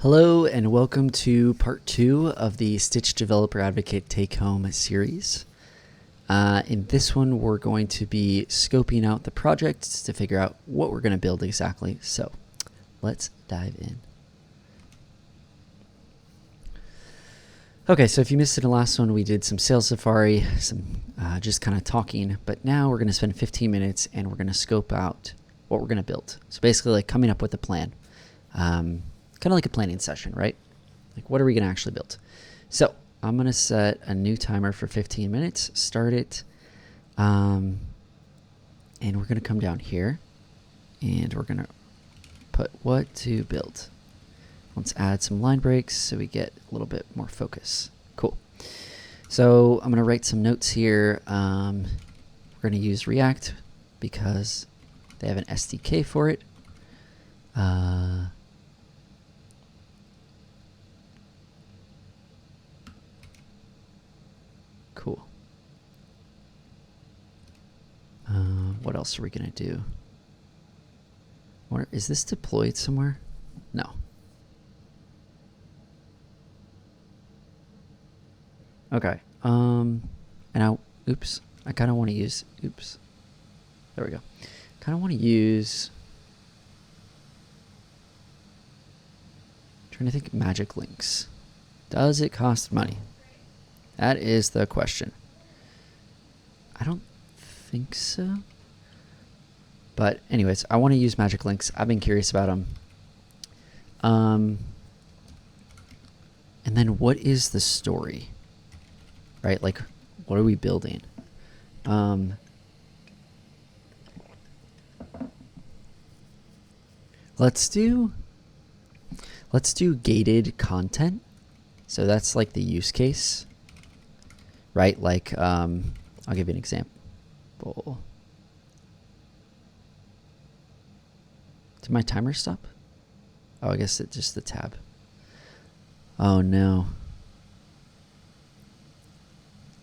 Hello and welcome to part 2 of the Stytch Developer Advocate Take-Home series. In this one, we're going to be scoping out the project to figure out what we're going to build exactly. So let's dive in. Okay, so if you missed it in the last one, we did some sales safari, some just kind of talking, but now we're going to spend 15 minutes and we're going to scope out what we're going to build. So basically like coming up with a plan. Kind of like a planning session, right? Like, what are we going to actually build? So I'm going to set a new timer for 15 minutes, start it. And we're going to come down here and we're going to put what to build. Let's add some line breaks so we get a little bit more focus. Cool. So I'm going to write some notes here. We're going to use React because they have an SDK for it. Cool. What else are we going to do? Is this deployed somewhere? No. Okay. And oops. I kind of want to use, oops. There we go. Kind of want to use, trying to think magic links. Does it cost money? That is the question. I don't think so. But anyways, I want to use magic links. I've been curious about them. And then what is the story? Right? Like, what are we building? Let's do gated content. So that's like the use case. Right? Like, I'll give you an example. Did my timer stop? Oh, I guess it's just the tab. Oh no.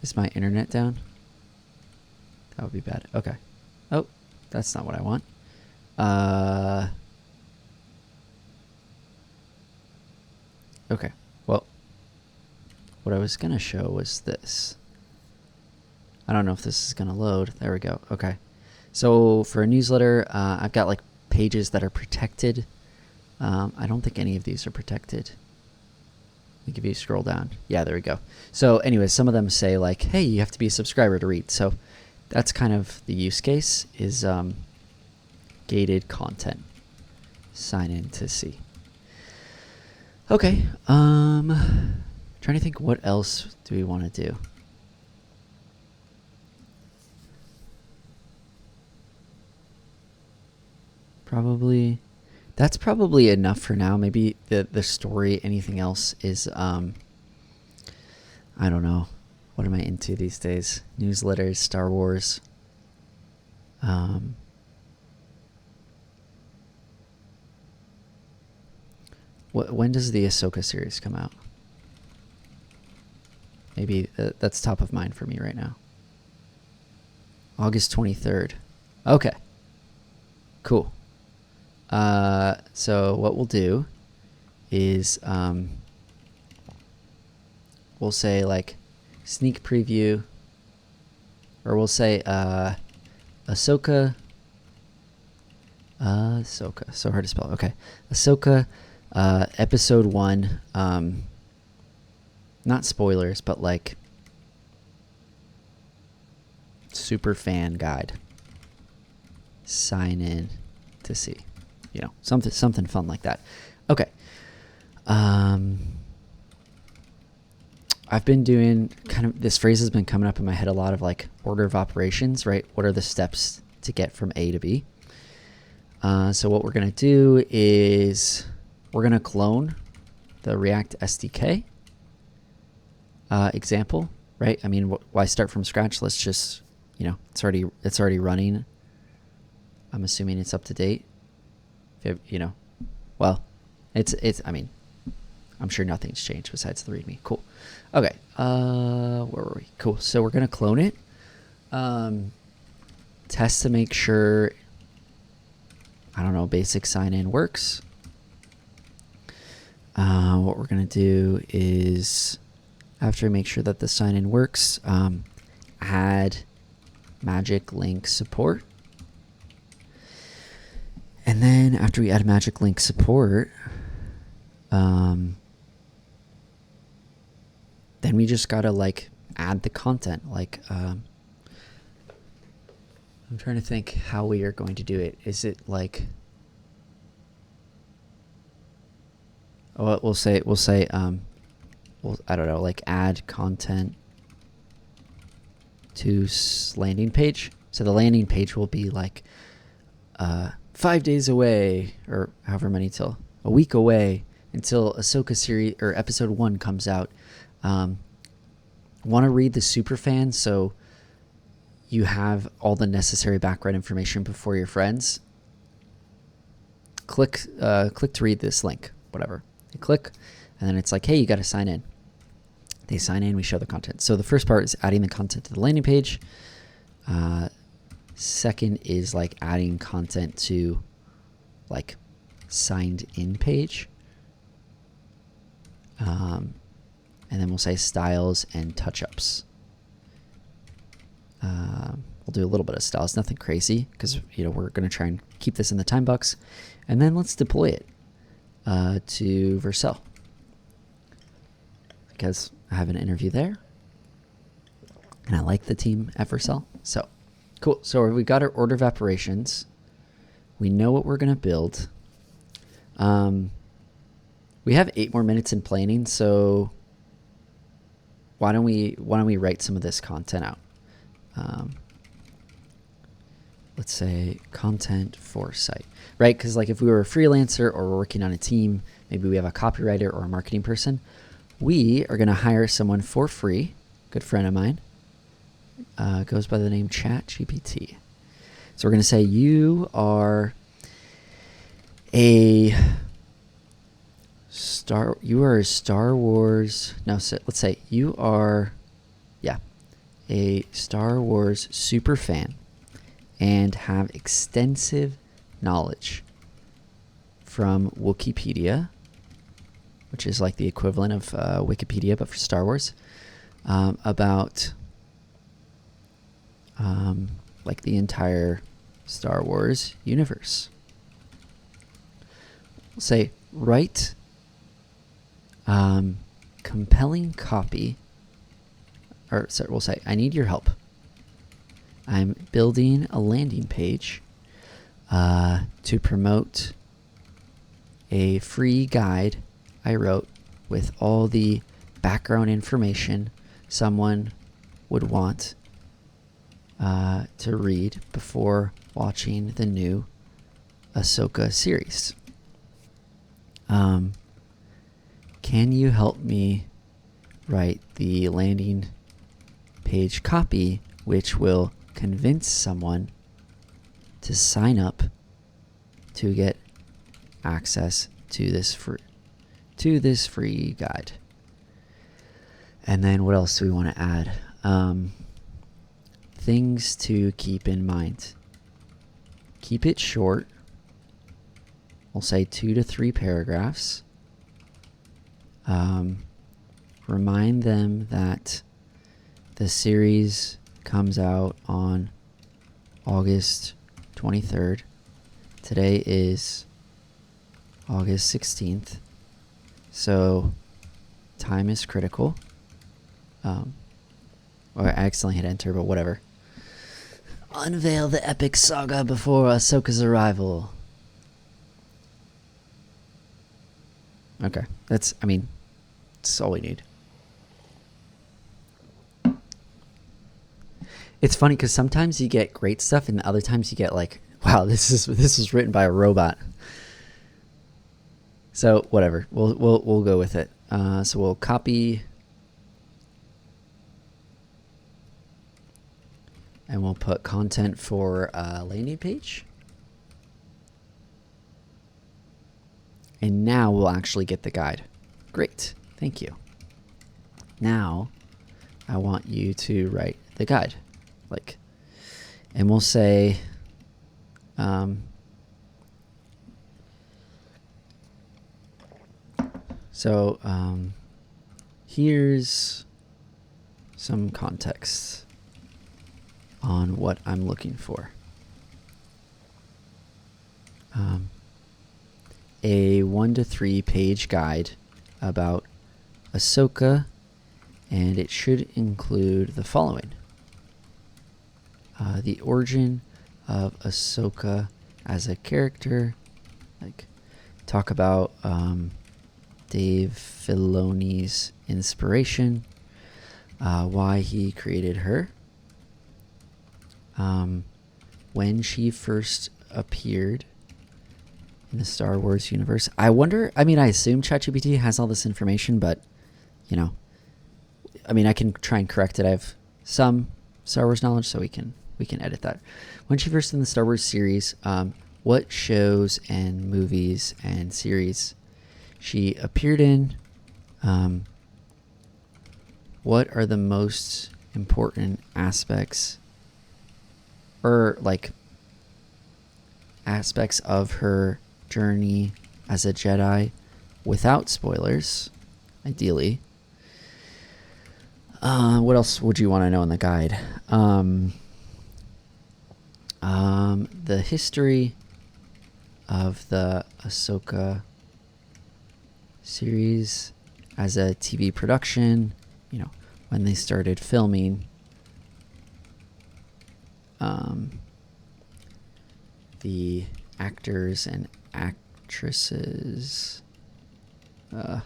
Is my internet down? That would be bad. Okay. Oh, that's not what I want. Okay. Well, what I was going to show was this. I don't know if this is going to load. There we go. Okay. So for a newsletter, I've got like pages that are protected. I don't think any of these are protected. I think if you scroll down. Yeah, there we go. So anyways, some of them say like, hey, you have to be a subscriber to read. So that's kind of the use case is gated content. Sign in to see. Okay. Trying to think what else do we want to do? Probably, that's probably enough for now. Maybe the story, anything else is, I don't know. What am I into these days? Newsletters, Star Wars. When does the Ahsoka series come out? Maybe that's top of mind for me right now. August 23rd. Okay. Cool. So what we'll do is we'll say like sneak preview, or we'll say Ahsoka. Ahsoka. So hard to spell. Okay. Ahsoka episode 1. Not spoilers, but like super fan guide. Sign in to see. You know, something fun like that. Okay. I've been doing kind of, this phrase has been coming up in my head a lot of like order of operations, right? What are the steps to get from A to B? So what we're going to do is we're going to clone the React SDK example, right? I mean, why start from scratch? Let's just, you know, it's already running. I'm assuming it's up to date. You know, well, I mean, I'm sure nothing's changed besides the README. Cool. Okay. Where were we? Cool. So we're going to clone it. Test to make sure, I don't know, basic sign in works. What we're going to do is, after we make sure that the sign-in works, add magic link support. And then after we add magic link support, then we just gotta like add the content. Like, I'm trying to think how we are going to do it. Is it like, oh, we'll say, I don't know, like add content to landing page. So the landing page will be like 5 days away, or however many, till a week away until Ahsoka series or episode 1 comes out. Want to read the superfan so you have all the necessary background information before your friends? Click to read this link, whatever. You click, and then it's like, hey, you got to sign in. They sign in, we show the content. So the first part is adding the content to the landing page. Second is like adding content to like signed in page. And then we'll say styles and touch-ups. We'll do a little bit of styles, nothing crazy, because we're going to try and keep this in the time box. And then let's deploy it to Vercel, because I have an interview there, and I like the team at Vercel. So cool. So we got our order of operations. We know what we're going to build. We have 8 more minutes in planning, so why don't we write some of this content out? Let's say content for site, right? Because like if we were a freelancer or we're working on a team, maybe we have a copywriter or a marketing person, we are going to hire someone for free. Good friend of mine, goes by the name ChatGPT. So we're going to say you are a Star Wars. No, so let's say you are, a Star Wars super fan and have extensive knowledge from Wikipedia, which is like the equivalent of Wikipedia, but for Star Wars, about like the entire Star Wars universe. We'll say, write compelling copy, or sorry, we'll say, I need your help. I'm building a landing page to promote a free guide I wrote with all the background information someone would want to read before watching the new Ahsoka series. Can you help me write the landing page copy which will convince someone to sign up to get access to this free guide? And then what else do we want to add? Things to keep in mind. Keep it short. We'll say 2 to 3 paragraphs. Remind them that the series comes out on August 23rd. Today is August 16th. So time is critical. Or I accidentally hit enter, but whatever. Unveil the epic saga before Ahsoka's arrival. Okay, that's all we need. It's funny because sometimes you get great stuff, and other times you get like, wow, this was written by a robot. So whatever, we'll go with it. So we'll copy, and we'll put content for landing page. And now we'll actually get the guide. Great, thank you. Now I want you to write the guide. And we'll say, So here's some context on what I'm looking for. A 1 to 3 page guide about Ahsoka, and it should include the following. The origin of Ahsoka as a character, like talk about Dave Filoni's inspiration, why he created her, when she first appeared in the Star Wars universe. I wonder, I mean, I assume ChatGPT has all this information, but, you know, I mean, I can try and correct it. I have some Star Wars knowledge, so we can edit that. When she first in the Star Wars series, what shows and movies and series she appeared in, what are the most important aspects, or like aspects of her journey as a Jedi without spoilers, ideally. What else would you want to know in the guide? The history of the Ahsoka series as a TV production, you know, when they started filming, the actors and actresses, how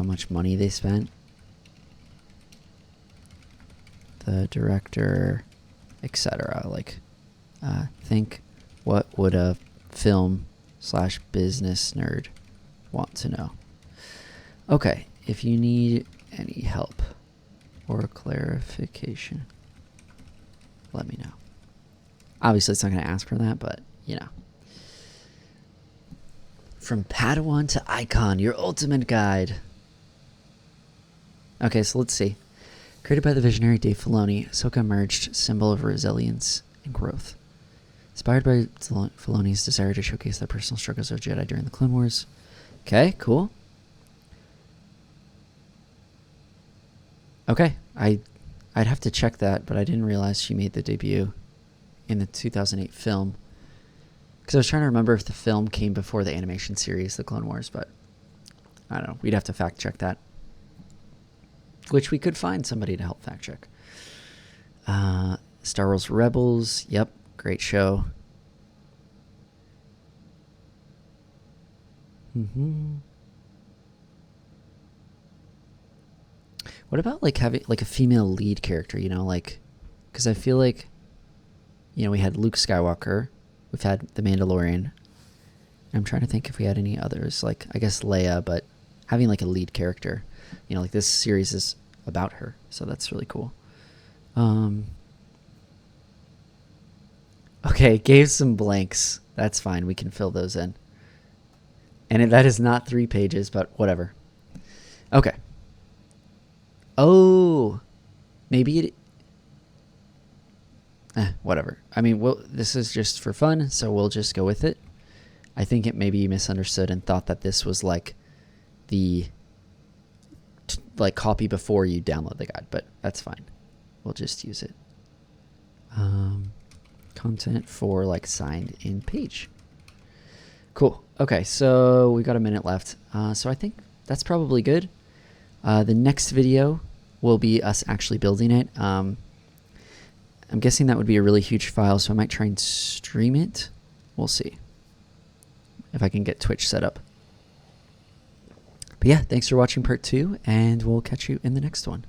much money they spent, the director, etc. Like, think, what would a film/business nerd want to know? Okay, if you need any help or clarification, let me know. Obviously, it's not going to ask for that, but, you know. From Padawan to Icon, your ultimate guide. Okay, so let's see. Created by the visionary Dave Filoni, Ahsoka emerged symbol of resilience and growth. Inspired by Filoni's desire to showcase the personal struggles of Jedi during the Clone Wars. Okay, cool. Okay, I'd have to check that, but I didn't realize she made the debut in the 2008 film. Because I was trying to remember if the film came before the animation series, The Clone Wars, but I don't know. We'd have to fact check that. Which we could find somebody to help fact check. Star Wars Rebels. Yep, great show. What about like having like a female lead character, you know, like, because I feel like, you know, we had Luke Skywalker, we've had The Mandalorian. I'm trying to think if we had any others, like I guess Leia, but having like a lead character, you know, like this series is about her, so that's really cool. Okay, gave some blanks. That's fine, we can fill those in. And that is not 3 pages, but whatever. Okay. Oh, maybe it... whatever. I mean, this is just for fun, so we'll just go with it. I think it maybe misunderstood and thought that this was like the copy before you download the guide, but that's fine. We'll just use it. Content for like signed in page. Cool. Okay, so we got a minute left. So I think that's probably good. The next video will be us actually building it. I'm guessing that would be a really huge file, so I might try and stream it. We'll see if I can get Twitch set up. But yeah, thanks for watching part 2, and we'll catch you in the next one.